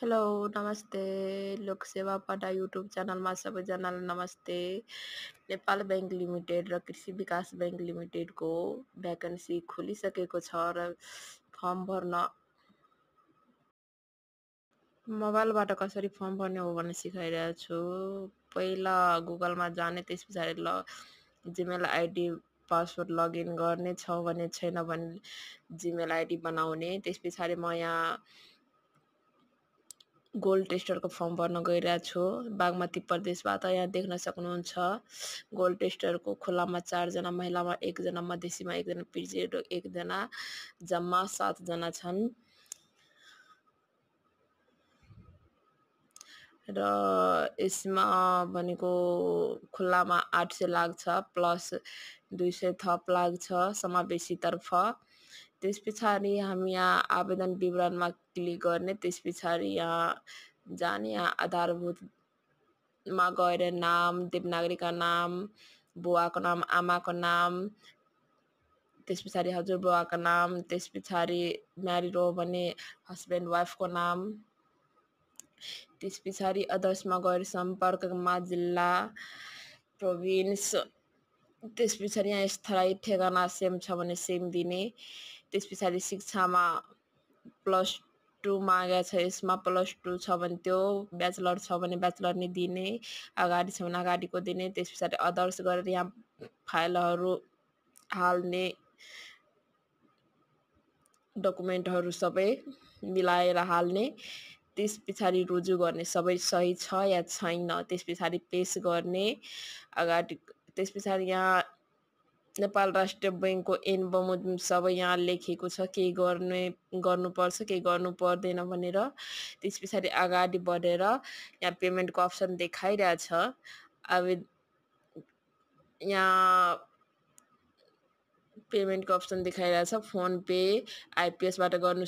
Hello नमस्ते लोक सेवा पाटा युट्युब च्यानलमा सबैजनालाई नमस्ते। नेपाल बैंक लिमिटेड र कृषि विकास बैंक लिमिटेडको भ्याकेन्सी खुलिसकेको छ र फर्म भर्न मोबाइलबाट कसरी फर्म भर्ने हो भन्ने सिकाइरहेको छु। पहिला गुगलमा जाने, त्यस पछाडि जिमेल आइडी पासवर्ड लगइन गर्ने छ भने, छैन भने जिमेल आइडी बनाउने। त्यस पछाडि म यहाँ गोल्ड टेस्टरको फर्म भर्न गइरहेको छु बागमती प्रदेशबाट। यहाँ देख्न सक्नुहुन्छ गोल्ड टेस्टरको खुलामा 4 जना, महिलामा 1 जना, मधेसीमा 1 जना, पिजिएड 1 जना, जम्मा 7 जना छन्। र यसमा भनेको खुल्लामा 800 लाग्छ प्लस 200 थप लाग्छ समावेशीतर्फ। त्यस पछाडि हामी यहाँ आवेदन विवरणमा क्लिक गर्ने। त्यस पछाडि यहाँ जाने, यहाँ आधारभूतमा गएर नाम, देवनागरीका नाम, बुवाको नाम, आमाको नाम, त्यस पछाडि हजुरबुवाको नाम, त्यस पछाडि म्यारिड हो भने हस्बेन्ड वाइफको नाम, त्यस पछाडि अदर्समा गएर सम्पर्कमा जिल्ला, प्रोभिन्स, त्यस पछाडि यहाँ स्थायी ठेगाना सेम छ भने सेम दिने। त्यस पछाडि शिक्षामा +2 मागेको छ, यसमा +2 छ भने त्यो, ब्याचलर छ भने ब्याचलर नै दिने, अगाडि छ भने अगाडिको दिने। त्यस पछाडि अदर्स गरेर यहाँ फाइलहरू हाल्ने, डकुमेन्टहरू सबै मिलाएर हाल्ने। त्यस पछाडि रुजु गर्ने, सबै सही छ या छैन, त्यस पछाडि पेश गर्ने अगाडि। त्यस पछाडि यहाँ नेपाल राष्ट्रिय बैंकको ऐन बमोजिम सबै यहाँ लेखेको छ, केही गर्नुपर्छ केही गर्नु पर्दैन भनेर। त्यस पछाडि अगाडि बढेर यहाँ पेमेन्टको अप्सन देखाइरहेछ। यहाँ पेमेन्टको अप्सन देखाइरहेछ। फोन पे, आइपिएसबाट गर्नु